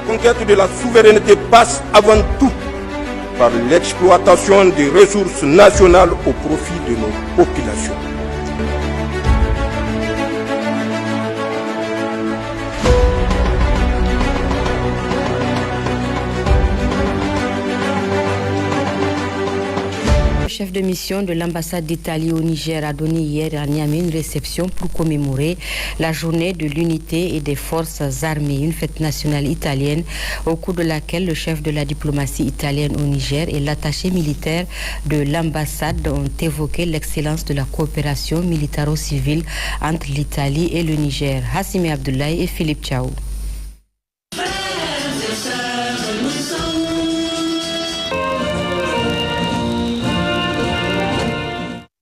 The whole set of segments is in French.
conquête de la souveraineté passe avant tout par l'exploitation des ressources nationales au profit de nos populations. Le chef de mission de l'ambassade d'Italie au Niger a donné hier à Niamey une réception pour commémorer la journée de l'unité et des forces armées, une fête nationale italienne au cours de laquelle le chef de la diplomatie italienne au Niger et l'attaché militaire de l'ambassade ont évoqué l'excellence de la coopération militaro-civile entre l'Italie et le Niger. Hassimi Abdoulaye et Philippe Tchao.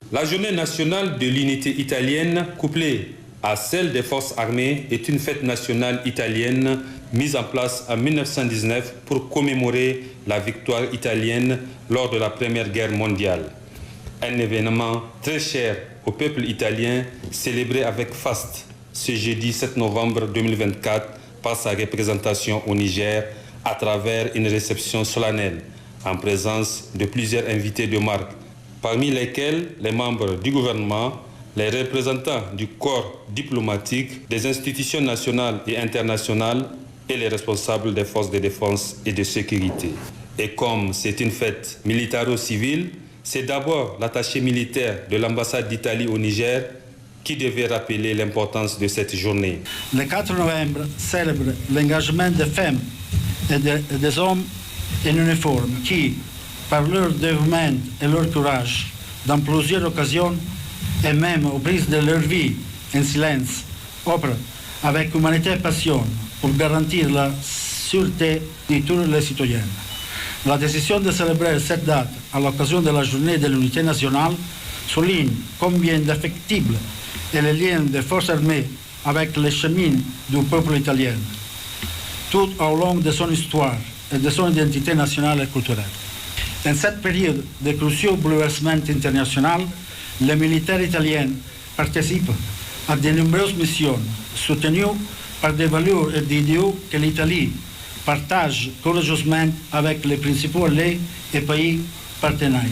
La journée nationale de l'unité italienne, couplée à celle des forces armées, est une fête nationale italienne mise en place en 1919 pour commémorer la victoire italienne lors de la Première Guerre mondiale. Un événement très cher au peuple italien, célébré avec faste ce jeudi 7 novembre 2024 par sa représentation au Niger à travers une réception solennelle en présence de plusieurs invités de marque, parmi lesquels les membres du gouvernement, les représentants du corps diplomatique, des institutions nationales et internationales et les responsables des forces de défense et de sécurité. Et comme c'est une fête militaro-civile, c'est d'abord l'attaché militaire de l'ambassade d'Italie au Niger qui devait rappeler l'importance de cette journée. Le 4 novembre célèbre l'engagement des femmes et des hommes en uniforme qui, par leur dévouement et leur courage, dans plusieurs occasions, et même au prix de leur vie, en silence, œuvrent avec humanité et passion pour garantir la sûreté de tous les citoyens. La décision de célébrer cette date à l'occasion de la journée de l'unité nationale souligne combien d'affectibles est le lien des forces armées avec les chemins du peuple italien, tout au long de son histoire et de son identité nationale et culturelle. Dans cette période de cruciaux bouleversements internationaux, les militaires italiens participent à de nombreuses missions soutenues par des valeurs et des idéaux que l'Italie partage courageusement avec les principaux alliés et pays partenaires.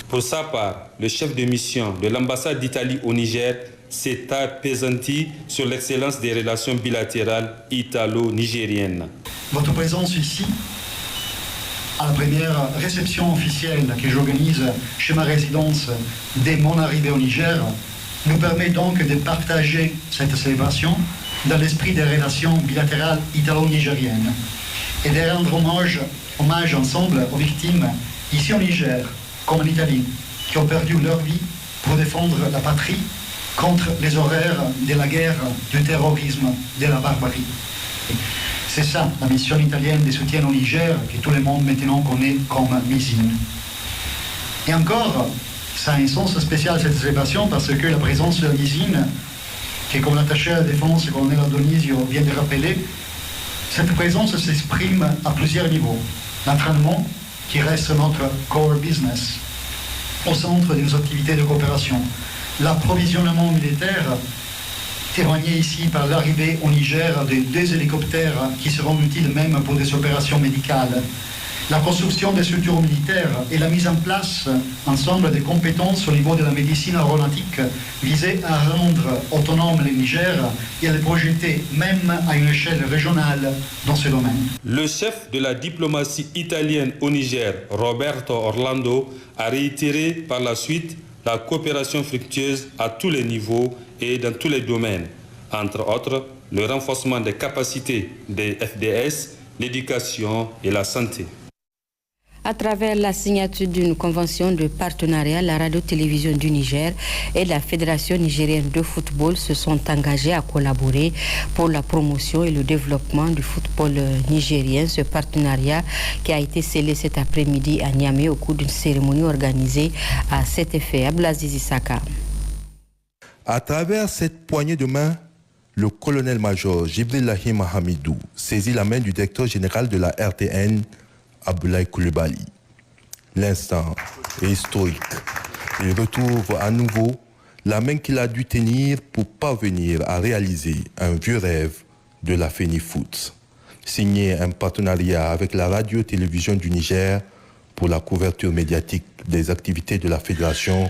Pour sa part, le chef de mission de l'ambassade d'Italie au Niger s'est appesanti sur l'excellence des relations bilatérales italo-nigériennes. Votre présence ici, à la première réception officielle que j'organise chez ma résidence dès mon arrivée au Niger, nous permet donc de partager cette célébration dans l'esprit des relations bilatérales italo-nigériennes et de rendre hommage ensemble aux victimes ici au Niger comme en Italie qui ont perdu leur vie pour défendre la patrie contre les horreurs de la guerre, du terrorisme, de la barbarie. C'est ça, la mission italienne de soutien au Niger, que tout le monde maintenant connaît comme MISIN. Et encore, ça a un sens spécial cette célébration parce que la présence de la MISIN, qui comme l'attaché à la défense, le colonel Adonisio vient de rappeler, cette présence s'exprime à plusieurs niveaux. L'entraînement, qui reste notre core business, au centre de nos activités de coopération. L'approvisionnement militaire, témoigné ici par l'arrivée au Niger de 2 hélicoptères qui seront utiles même pour des opérations médicales. La construction des structures militaires et la mise en place ensemble des compétences au niveau de la médecine aéronautique visait à rendre autonome le Niger et à le projeter même à une échelle régionale dans ce domaine. Le chef de la diplomatie italienne au Niger, Roberto Orlando, a réitéré par la suite la coopération fructueuse à tous les niveaux et dans tous les domaines, entre autres le renforcement des capacités des FDS, l'éducation et la santé. À travers la signature d'une convention de partenariat, la radio-télévision du Niger et la Fédération nigérienne de football se sont engagés à collaborer pour la promotion et le développement du football nigérien. Ce partenariat qui a été scellé cet après-midi à Niamey au cours d'une cérémonie organisée à cet effet. Abdelaziz Issaka. À travers cette poignée de main, le colonel-major Jibrillahi Mahamidou saisit la main du directeur général de la RTN, Abdoulaye Coulibaly. L'instant est historique. Il retrouve à nouveau la main qu'il a dû tenir pour parvenir à réaliser un vieux rêve de la FENIFOOT. signé un partenariat avec la radio-télévision du Niger pour la couverture médiatique des activités de la fédération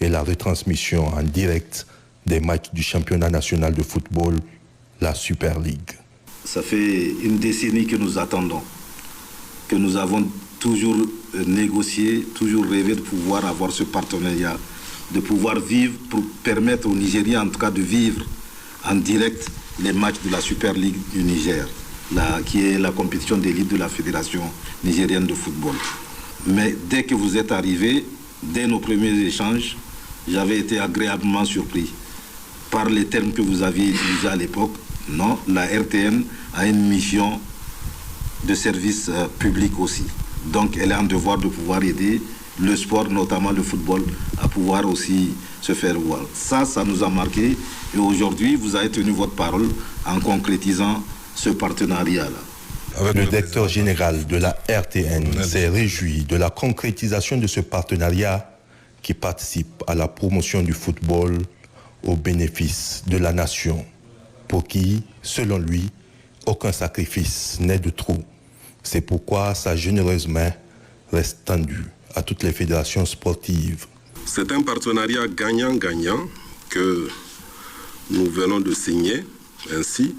et la retransmission en direct des matchs du championnat national de football, la Super League. Ça fait une décennie que nous attendons, que nous avons toujours négocié, toujours rêvé de pouvoir avoir ce partenariat, de pouvoir vivre, pour permettre aux Nigériens en tout cas de vivre en direct les matchs de la Super League du Niger, qui est la compétition d'élite de la Fédération nigérienne de football. Mais dès que vous êtes arrivés, dès nos premiers échanges, j'avais été agréablement surpris par les termes que vous aviez utilisés à l'époque. Non, la RTN a une mission de service public aussi. Donc elle a un devoir de pouvoir aider le sport, notamment le football, à pouvoir aussi se faire voir. Ça nous a marqué et aujourd'hui vous avez tenu votre parole en concrétisant ce partenariat-là. Le directeur général de la RTN s'est réjoui de la concrétisation de ce partenariat qui participe à la promotion du football au bénéfice de la nation, pour qui, selon lui, aucun sacrifice n'est de trop. C'est pourquoi sa généreuse main reste tendue à toutes les fédérations sportives. C'est un partenariat gagnant-gagnant que nous venons de signer ainsi.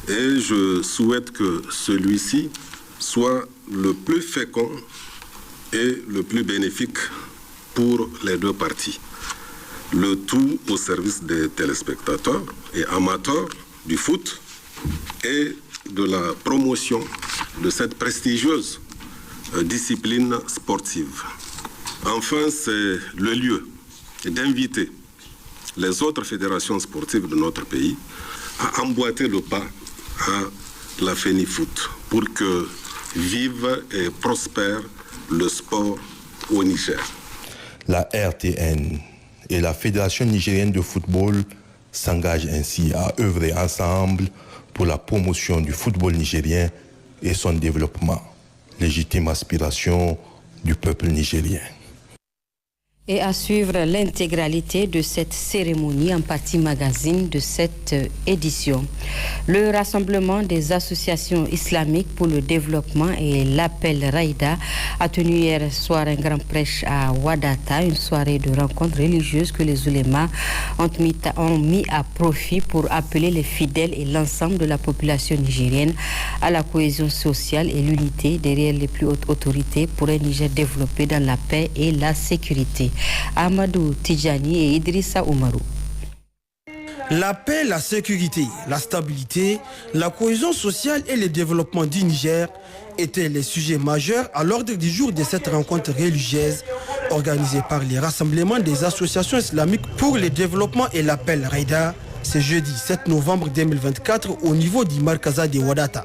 Et je souhaite que celui-ci soit le plus fécond et le plus bénéfique pour les deux parties. Le tout au service des téléspectateurs et amateurs du foot et de la promotion de cette prestigieuse discipline sportive. Enfin, c'est le lieu d'inviter les autres fédérations sportives de notre pays à emboîter le pas à la FENIFOOT pour que vive et prospère le sport au Niger. La RTN et la Fédération nigérienne de football s'engagent ainsi à œuvrer ensemble pour la promotion du football nigérien et son développement, légitime aspiration du peuple nigérien. Et à suivre l'intégralité de cette cérémonie en partie magazine de cette édition. Le rassemblement des associations islamiques pour le développement et l'appel Raïda a tenu hier soir un grand prêche à Wadata, une soirée de rencontres religieuses que les oulémas ont mis à profit pour appeler les fidèles et l'ensemble de la population nigérienne à la cohésion sociale et l'unité derrière les plus hautes autorités pour un Niger développé dans la paix et la sécurité. Amadou Tidjani et Idrissa Oumarou. La paix, la sécurité, la stabilité, la cohésion sociale et le développement du Niger étaient les sujets majeurs à l'ordre du jour de cette rencontre religieuse organisée par les rassemblements des associations islamiques pour le développement et l'appel Raïda ce jeudi 7 novembre 2024 au niveau du Markaza de Wadata.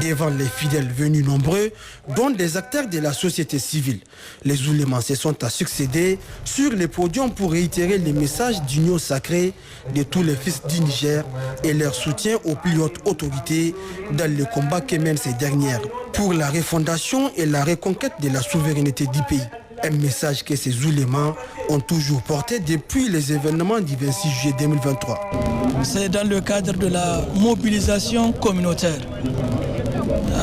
Devant les fidèles venus nombreux, dont des acteurs de la société civile, les oulémas se sont à succéder sur les podiums pour réitérer les messages d'union sacrée de tous les fils du Niger et leur soutien aux plus hautes autorités dans le combat que mènent ces dernières pour la refondation et la reconquête de la souveraineté du pays. Un message que ces oulémas ont toujours porté depuis les événements du 26 juillet 2023. C'est dans le cadre de la mobilisation communautaire.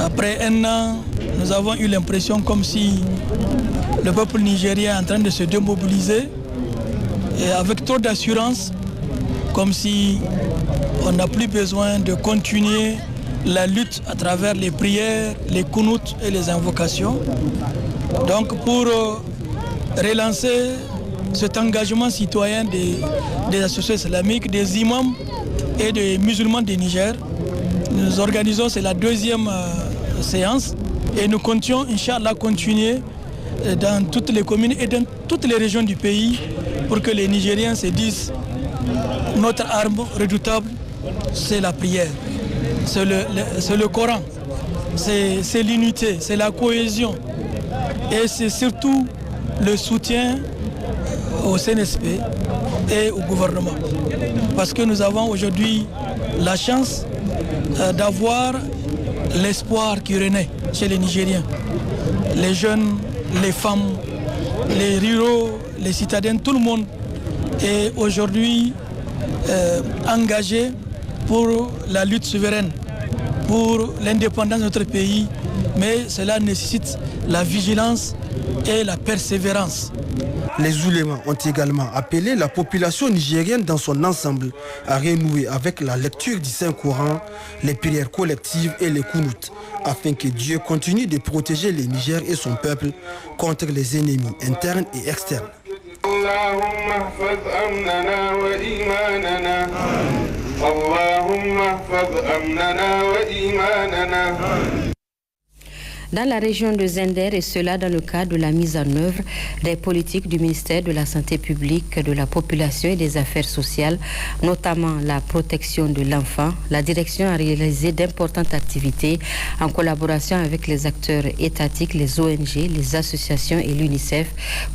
Après un an, nous avons eu l'impression comme si le peuple nigérien est en train de se démobiliser et avec trop d'assurance, comme si on n'a plus besoin de continuer la lutte à travers les prières, les kunouts et les invocations. Donc pour relancer cet engagement citoyen des associations islamiques, des imams et des musulmans du Niger, nous organisons, c'est la deuxième séance et nous comptons, Inch'Allah, continuer dans toutes les communes et dans toutes les régions du pays pour que les Nigériens se disent notre arme redoutable, c'est la prière, c'est le Coran, c'est l'unité, c'est la cohésion et c'est surtout le soutien au CNSP et au gouvernement. Parce que nous avons aujourd'hui la chance d'avoir l'espoir qui renaît chez les Nigériens. Les jeunes, les femmes, les ruraux, les citadins, tout le monde est aujourd'hui engagé pour la lutte souveraine, pour l'indépendance de notre pays, mais cela nécessite la vigilance et la persévérance. Les oulémas ont également appelé la population nigérienne dans son ensemble à renouer avec la lecture du Saint-Coran, les prières collectives et les kunouts, afin que Dieu continue de protéger le Niger et son peuple contre les ennemis internes et externes. Dans la région de Zender, et cela dans le cadre de la mise en œuvre des politiques du ministère de la Santé publique, de la population et des affaires sociales, notamment la protection de l'enfant, la direction a réalisé d'importantes activités en collaboration avec les acteurs étatiques, les ONG, les associations et l'UNICEF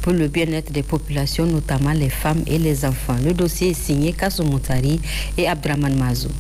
pour le bien-être des populations, notamment les femmes et les enfants. Le dossier est signé Kassou Moutari et Abdraman Mazou.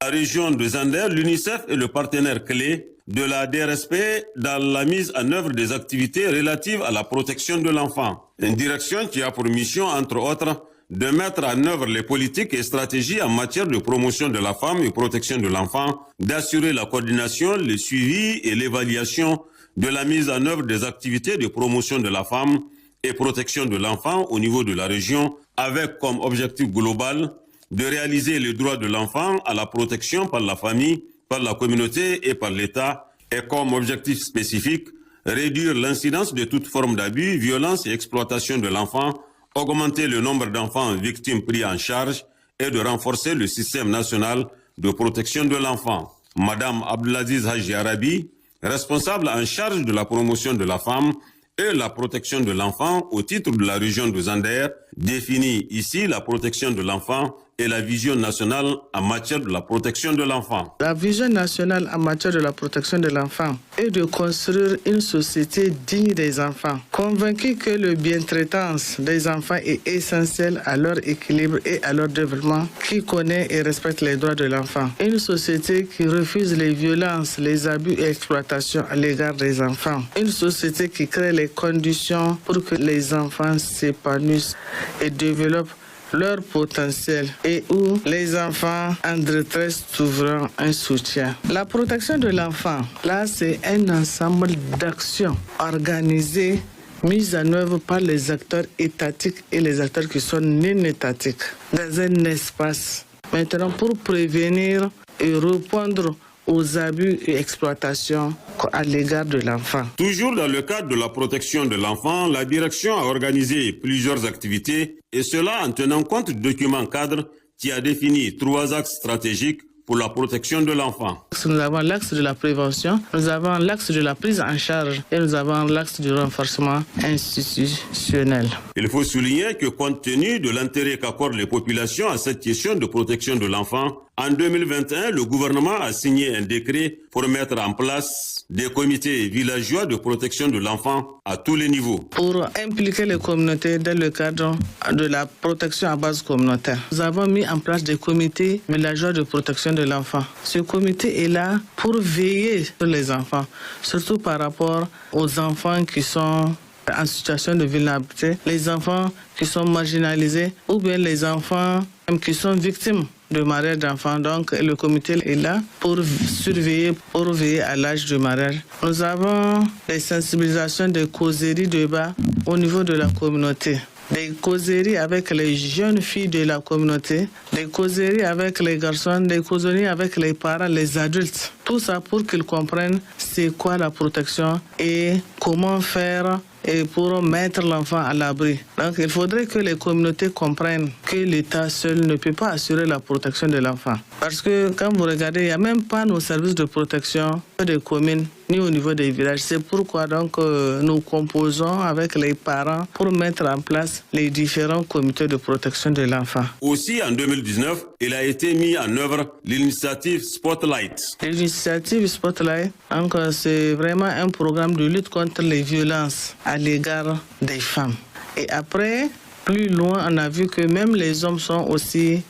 La région de Zender, l'UNICEF est le partenaire clé de la DRSP dans la mise en œuvre des activités relatives à la protection de l'enfant. Une direction qui a pour mission, entre autres, de mettre en œuvre les politiques et stratégies en matière de promotion de la femme et protection de l'enfant, d'assurer la coordination, le suivi et l'évaluation de la mise en œuvre des activités de promotion de la femme et protection de l'enfant au niveau de la région, avec comme objectif global de réaliser les droits de l'enfant à la protection par la famille, par la communauté et par l'État, et comme objectif spécifique, réduire l'incidence de toute forme d'abus, violence et exploitation de l'enfant, augmenter le nombre d'enfants victimes pris en charge et de renforcer le système national de protection de l'enfant. Madame Abdelaziz Haji Arabi, responsable en charge de la promotion de la femme et la protection de l'enfant au titre de la région de Zander, définit ici la protection de l'enfant et la vision nationale en matière de la protection de l'enfant. La vision nationale en matière de la protection de l'enfant est de construire une société digne des enfants, convaincu que le bien-traitance des enfants est essentiel à leur équilibre et à leur développement, qui connaît et respecte les droits de l'enfant. Une société qui refuse les violences, les abus et l'exploitation à l'égard des enfants. Une société qui crée les conditions pour que les enfants s'épanouissent et développent leur potentiel et où les enfants en détresse trouveront un soutien. La protection de l'enfant, là, c'est un ensemble d'actions organisées, mises en œuvre par les acteurs étatiques et les acteurs qui sont non étatiques dans un espace. Maintenant, pour prévenir et répondre aux abus et exploitations à l'égard de l'enfant. Toujours dans le cadre de la protection de l'enfant, la direction a organisé plusieurs activités, et cela en tenant compte du document cadre qui a défini 3 axes stratégiques pour la protection de l'enfant. Nous avons l'axe de la prévention, nous avons l'axe de la prise en charge et nous avons l'axe du renforcement institutionnel. Il faut souligner que compte tenu de l'intérêt qu'accordent les populations à cette question de protection de l'enfant, en 2021, le gouvernement a signé un décret pour mettre en place des comités villageois de protection de l'enfant à tous les niveaux. Pour impliquer les communautés dans le cadre de la protection à base communautaire, nous avons mis en place des comités villageois de protection de l'enfant. Ce comité est là pour veiller sur les enfants, surtout par rapport aux enfants qui sont en situation de vulnérabilité, les enfants qui sont marginalisés ou bien les enfants qui sont victimes de mariage d'enfants. Donc le comité est là pour surveiller, pour veiller à l'âge du mariage. Nous avons des sensibilisations, des causeries, débats au niveau de la communauté. Des causeries avec les jeunes filles de la communauté, des causeries avec les garçons, des causeries avec les parents, les adultes. Tout ça pour qu'ils comprennent c'est quoi la protection et comment faire et pour mettre l'enfant à l'abri. Donc il faudrait que les communautés comprennent que l'État seul ne peut pas assurer la protection de l'enfant. Parce que quand vous regardez, il n'y a même pas nos services de protection des communes ni au niveau des villages. C'est pourquoi donc nous composons avec les parents pour mettre en place les différents comités de protection de l'enfant. Aussi en 2019, il a été mis en œuvre l'initiative Spotlight. L'initiative Spotlight, donc c'est vraiment un programme de lutte contre les violences à l'égard des femmes. Et après, plus loin, on a vu que même les hommes sont aussi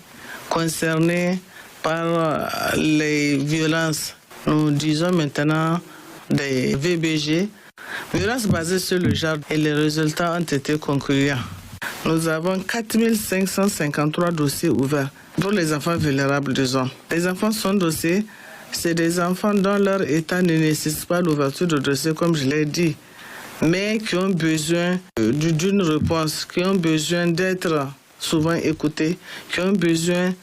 concernés par les violences. Nous disons maintenant des VBG, violences basées sur le genre, et les résultats ont été concluants. Nous avons 4553 dossiers ouverts pour les enfants vulnérables de zone. Les enfants sont dossiers c'est des enfants dont leur état ne nécessite pas l'ouverture de dossier, comme je l'ai dit, mais qui ont besoin d'une réponse, qui ont besoin d'être souvent écoutés, qui ont besoin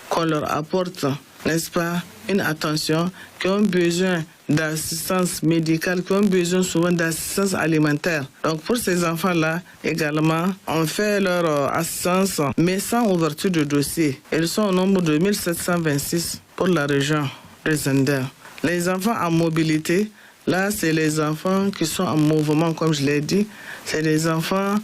qu'on leur apporte, n'est-ce pas, une attention, qui ont besoin d'assistance médicale, qui ont besoin souvent d'assistance alimentaire. Donc pour ces enfants-là, également, on fait leur assistance, mais sans ouverture de dossier. Ils sont au nombre de 1726 pour la région de Zender. Les enfants en mobilité, là, c'est les enfants qui sont en mouvement, comme je l'ai dit. C'est des enfants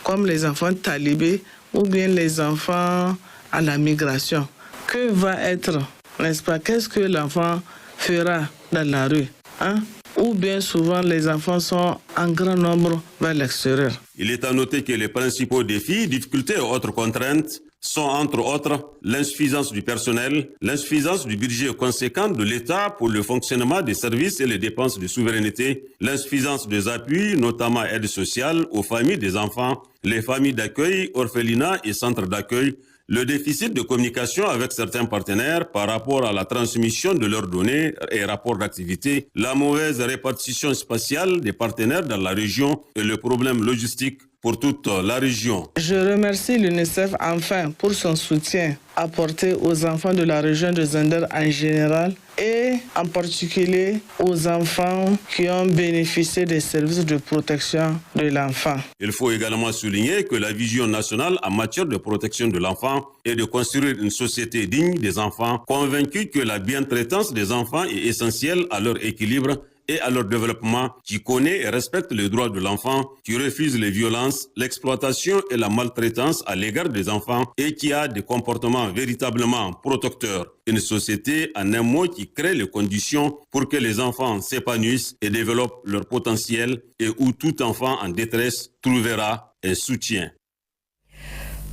comme les enfants talibés ou bien les enfants à la migration. Que va être, n'est-ce pas, qu'est-ce que l'enfant fera dans la rue, hein? Ou bien souvent les enfants sont en grand nombre vers l'extérieur. Il est à noter que les principaux défis, difficultés et autres contraintes sont entre autres l'insuffisance du personnel, l'insuffisance du budget conséquent de l'État pour le fonctionnement des services et les dépenses de souveraineté, l'insuffisance des appuis, notamment aide sociale aux familles des enfants, les familles d'accueil, orphelinats et centres d'accueil, le déficit de communication avec certains partenaires par rapport à la transmission de leurs données et rapports d'activité, la mauvaise répartition spatiale des partenaires dans la région et le problème logistique pour toute la région. Je remercie l'UNICEF enfin pour son soutien apporté aux enfants de la région de Zender en général et en particulier aux enfants qui ont bénéficié des services de protection de l'enfant. Il faut également souligner que la vision nationale en matière de protection de l'enfant est de construire une société digne des enfants, convaincue que la bientraitance des enfants est essentielle à leur équilibre et à leur développement, qui connaît et respecte les droits de l'enfant, qui refuse les violences, l'exploitation et la maltraitance à l'égard des enfants et qui a des comportements véritablement protecteurs. Une société, en un mot, qui crée les conditions pour que les enfants s'épanouissent et développent leur potentiel et où tout enfant en détresse trouvera un soutien.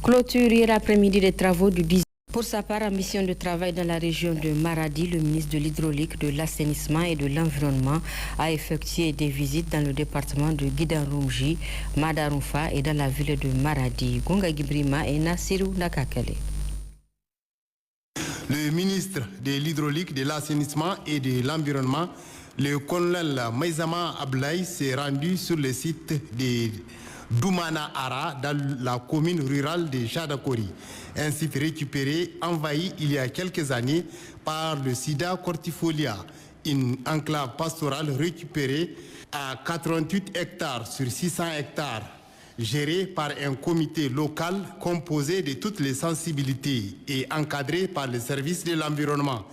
Clôture hier après-midi des travaux du 10. Pour sa part, en mission de travail dans la région de Maradi, le ministre de l'Hydraulique, de l'Assainissement et de l'Environnement a effectué des visites dans le département de Guidarumji, Madarumfa et dans la ville de Maradi. Gonga Gibrima et Nassirou Nakakele. Le ministre de l'Hydraulique, de l'Assainissement et de l'Environnement, le colonel Maïzama Ablaï, s'est rendu sur le site de Doumana Ara dans la commune rurale de Jadakori, un site récupéré, envahi il y a quelques années par le Sida cortifolia, une enclave pastorale récupérée à 88 hectares sur 600 hectares, gérée par un comité local composé de toutes les sensibilités et encadré par le service de l'environnement.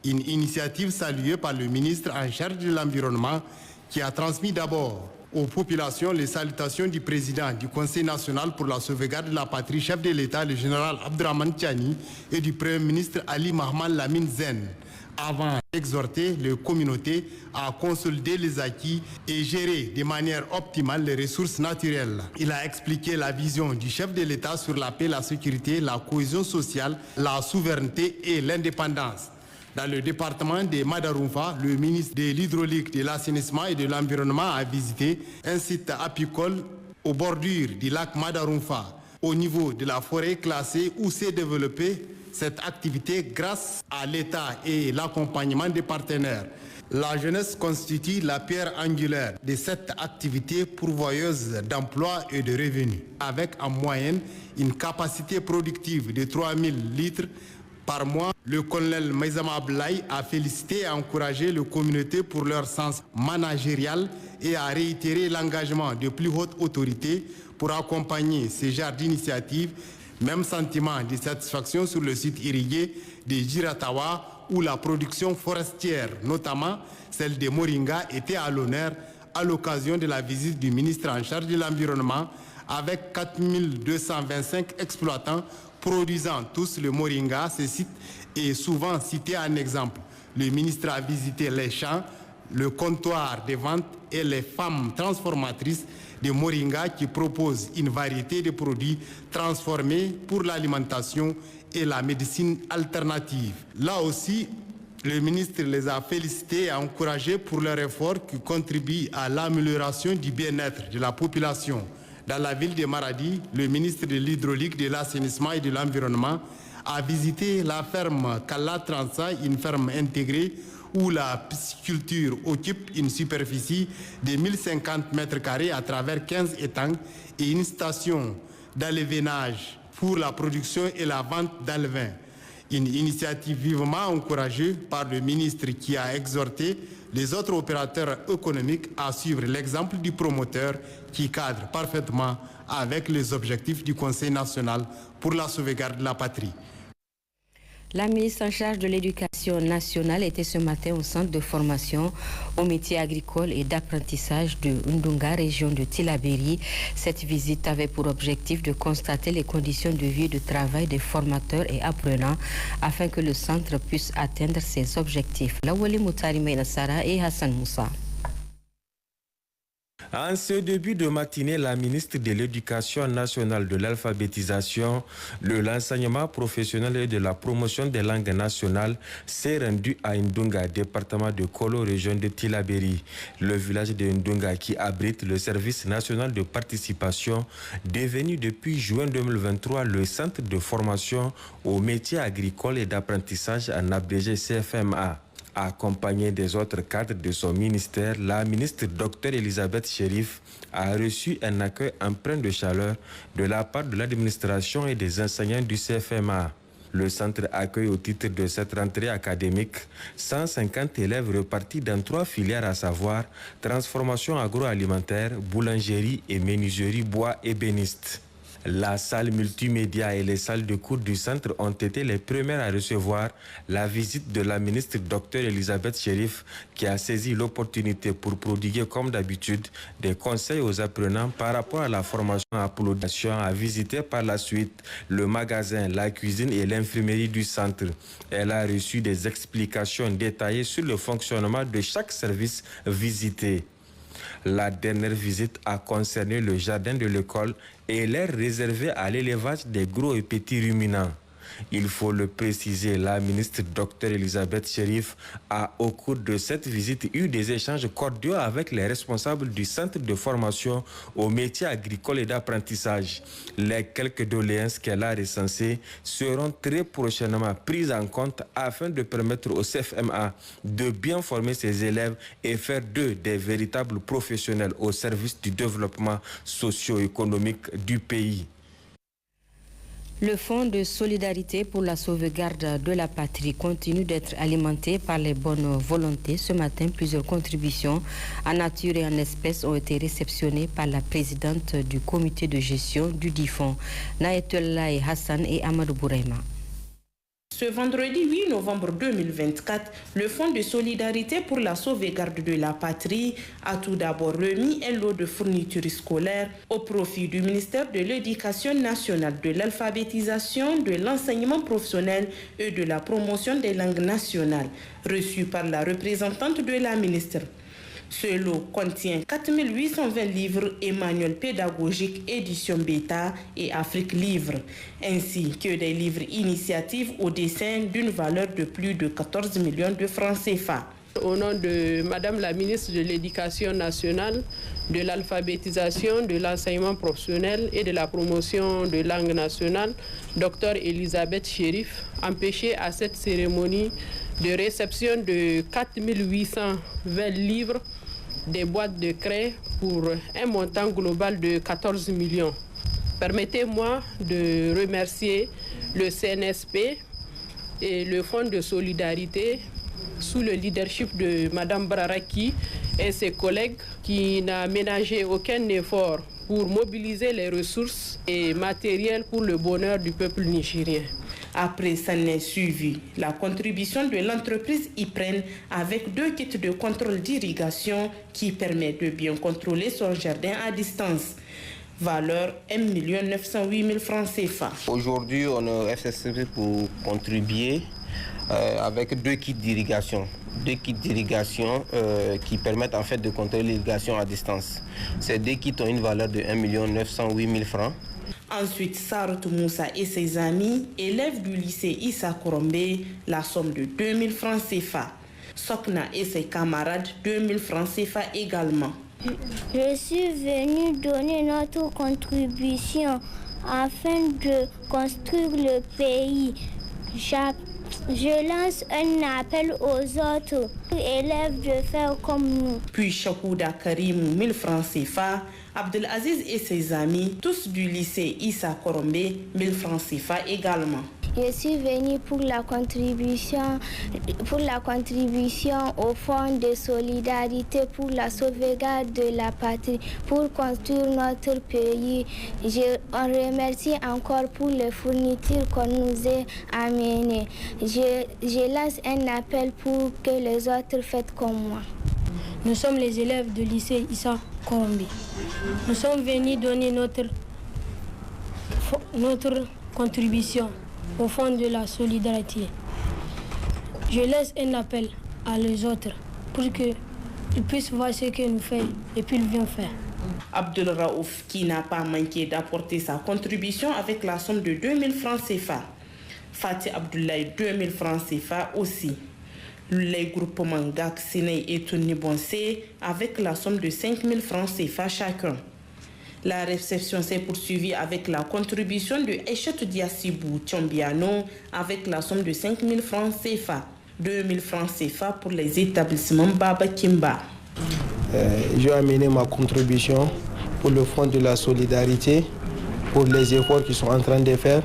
Une initiative saluée par le ministre en charge de l'environnement qui a transmis d'abord aux populations les salutations du président du Conseil national pour la sauvegarde de la patrie, chef de l'État, le général Abdraman Tiani, et du Premier ministre Ali Mahman Lamine Zen, avant d'exhorter les communautés à consolider les acquis et gérer de manière optimale les ressources naturelles. Il a expliqué la vision du chef de l'État sur la paix, la sécurité, la cohésion sociale, la souveraineté et l'indépendance. Dans le département de Madarumfa, le ministre de l'Hydraulique, de l'Assainissement et de l'Environnement a visité un site apicole aux bordures du lac Madarumfa, au niveau de la forêt classée où s'est développée cette activité grâce à l'État et l'accompagnement des partenaires. La jeunesse constitue la pierre angulaire de cette activité pourvoyeuse d'emplois et de revenus, avec en moyenne une capacité productive de 3000 litres par mois. Le colonel Maïzama Ablaï a félicité et encouragé les communautés pour leur sens managérial et a réitéré l'engagement de plus hautes autorités pour accompagner ces genres d'initiatives. Même sentiment de satisfaction sur le site irrigué de Jiratawa où la production forestière, notamment celle de Moringa, était à l'honneur à l'occasion de la visite du ministre en charge de l'environnement avec 4225 exploitants produisant tous le Moringa. Ce site est souvent cité en exemple. Le ministre a visité les champs, le comptoir de vente et les femmes transformatrices de Moringa qui proposent une variété de produits transformés pour l'alimentation et la médecine alternative. Là aussi, le ministre les a félicités et encouragés pour leurs efforts qui contribuent à l'amélioration du bien-être de la population. Dans la ville de Maradi, le ministre de l'Hydraulique, de l'Assainissement et de l'Environnement a visité la ferme Kalla Transa, une ferme intégrée où la pisciculture occupe une superficie de 1050 m² à travers 15 étangs et une station d'alevinage pour la production et la vente d'alevins. Une initiative vivement encouragée par le ministre qui a exhorté les autres opérateurs économiques à suivre l'exemple du promoteur qui cadre parfaitement avec les objectifs du Conseil national pour la sauvegarde de la patrie. La ministre en charge de l'Éducation nationale était ce matin au centre de formation aux métiers agricoles et d'apprentissage de Ndunga, région de Tillabéri. Cette visite avait pour objectif de constater les conditions de vie et de travail des formateurs et apprenants afin que le centre puisse atteindre ses objectifs. Lawali Moutari Meinassara et Hassan Moussa. En ce début de matinée, la ministre de l'Éducation nationale, de l'alphabétisation, de l'enseignement professionnel et de la promotion des langues nationales s'est rendue à Ndunga, département de Kolo, région de Tillabéri. Le village de Ndunga qui abrite le service national de participation, devenu depuis juin 2023 le centre de formation aux métiers agricoles et d'apprentissage en abrégé CFMA. Accompagnée des autres cadres de son ministère, la ministre Dr Elisabeth Chérif a reçu un accueil empreint de chaleur de la part de l'administration et des enseignants du CFMA. Le centre accueille au titre de cette rentrée académique 150 élèves repartis dans 3 filières, à savoir transformation agroalimentaire, boulangerie et menuiserie bois ébéniste. La salle multimédia et les salles de cours du centre ont été les premières à recevoir la visite de la ministre Dr Elisabeth Chérif, qui a saisi l'opportunité pour prodiguer comme d'habitude des conseils aux apprenants par rapport à la formation applaudissement, à visiter par la suite le magasin, la cuisine et l'infirmerie du centre. Elle a reçu des explications détaillées sur le fonctionnement de chaque service visité. La dernière visite a concerné le jardin de l'école et l'aire réservée à l'élevage des gros et petits ruminants. Il faut le préciser, la ministre Dr Elisabeth Chérif a, au cours de cette visite, eu des échanges cordiaux avec les responsables du centre de formation aux métiers agricoles et d'apprentissage. Les quelques doléances qu'elle a recensées seront très prochainement prises en compte afin de permettre au CFMA de bien former ses élèves et faire d'eux des véritables professionnels au service du développement socio-économique du pays. Le Fonds de solidarité pour la sauvegarde de la patrie continue d'être alimenté par les bonnes volontés. Ce matin, plusieurs contributions en nature et en espèces ont été réceptionnées par la présidente du comité de gestion du dit fonds, Naetoulaye Hassan et Amadou Bourema. Ce vendredi 8 novembre 2024, le Fonds de solidarité pour la sauvegarde de la patrie a tout d'abord remis un lot de fournitures scolaires au profit du ministère de l'Éducation nationale, de l'alphabétisation, de l'enseignement professionnel et de la promotion des langues nationales, reçu par la représentante de la ministre. Ce lot contient 4820 livres et manuels pédagogiques édition Beta et Afrique Livre, ainsi que des livres initiatives au dessin d'une valeur de plus de 14 millions de francs CFA. Au nom de Madame la ministre de l'Éducation nationale, de l'alphabétisation, de l'enseignement professionnel et de la promotion de langue nationale, Dr Elisabeth Chérif, empêchée à cette cérémonie de réception de 4820 livres, des boîtes de craie pour un montant global de 14 millions. Permettez-moi de remercier le CNSP et le Fonds de solidarité sous le leadership de Mme Braraki et ses collègues qui n'a ménagé aucun effort pour mobiliser les ressources et matériels pour le bonheur du peuple nigérien. Après, s'en est suivi la contribution de l'entreprise Ypren avec 2 kits de contrôle d'irrigation qui permet de bien contrôler son jardin à distance. Valeur 1 908 000 francs CFA. Aujourd'hui, on est FCCP pour contribuer avec 2 kits d'irrigation. 2 kits d'irrigation qui permettent en fait de contrôler l'irrigation à distance. Ces 2 kits ont une valeur de 1 908 000 francs. Ensuite, Sarout Moussa et ses amis, élèves du lycée Issa Korombe, la somme de 2 000 francs CFA. Sokna et ses camarades, 2 000 francs CFA également. Je suis venu donner notre contribution afin de construire le pays. Je lance un appel aux autres élèves de faire comme nous. Puis Chakouda Karim, 1000 francs CFA. Abdelaziz et ses amis, tous du lycée Issa Korombe, 1000 francs CFA également. Je suis venue pour la contribution au fonds de solidarité pour la sauvegarde de la patrie, pour construire notre pays. On remercie encore pour les fournitures qu'on nous a amenées. Je lance un appel pour que les autres fassent comme moi. Nous sommes les élèves du lycée Issa Korombe. Nous sommes venus donner notre contribution au fond de la solidarité. Je laisse un appel à les autres pour qu'ils puissent voir ce que nous faisons et puis ils viennent faire. Abdel Raouf, qui n'a pas manqué d'apporter sa contribution avec la somme de 2000 francs CFA. Fatih Abdoulaye, 2000 francs CFA aussi. Les groupements GAC, Séné et Tony Bonsé avec la somme de 5000 francs CFA chacun. La réception s'est poursuivie avec la contribution de Echet Diassibou Tchombiano avec la somme de 5000 francs CFA. 2000 francs CFA pour les établissements Baba Kimba. J'ai amené ma contribution pour le Fonds de la solidarité, pour les efforts qu'ils sont en train de faire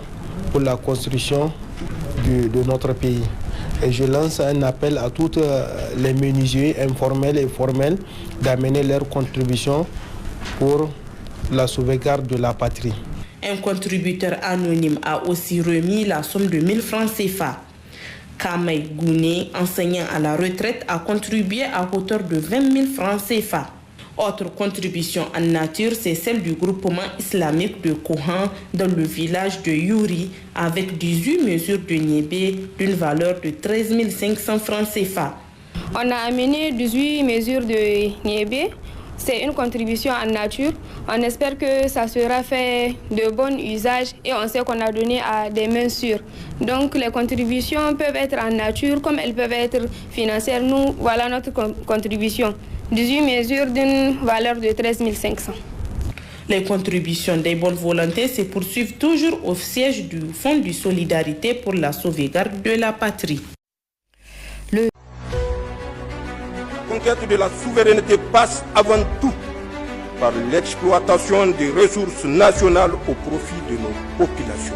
pour la construction de notre pays. Et je lance un appel à tous les menuisiers informels et formels d'amener leur contribution pour la sauvegarde de la patrie. Un contributeur anonyme a aussi remis la somme de 1000 francs CFA. Kamei Gouné, enseignant à la retraite, a contribué à hauteur de 20 000 francs CFA. Autre contribution en nature, c'est celle du groupement islamique de Kohan dans le village de Yuri avec 18 mesures de niébé d'une valeur de 13 500 francs CFA. On a amené 18 mesures de niébé. C'est une contribution en nature. On espère que ça sera fait de bon usage et on sait qu'on a donné à des mains sûres. Donc les contributions peuvent être en nature comme elles peuvent être financières. Nous, voilà notre contribution. 18 mesures d'une valeur de 13 500. Les contributions des bonnes volontés se poursuivent toujours au siège du Fonds de solidarité pour la sauvegarde de la patrie. La conquête de la souveraineté passe avant tout par l'exploitation des ressources nationales au profit de nos populations.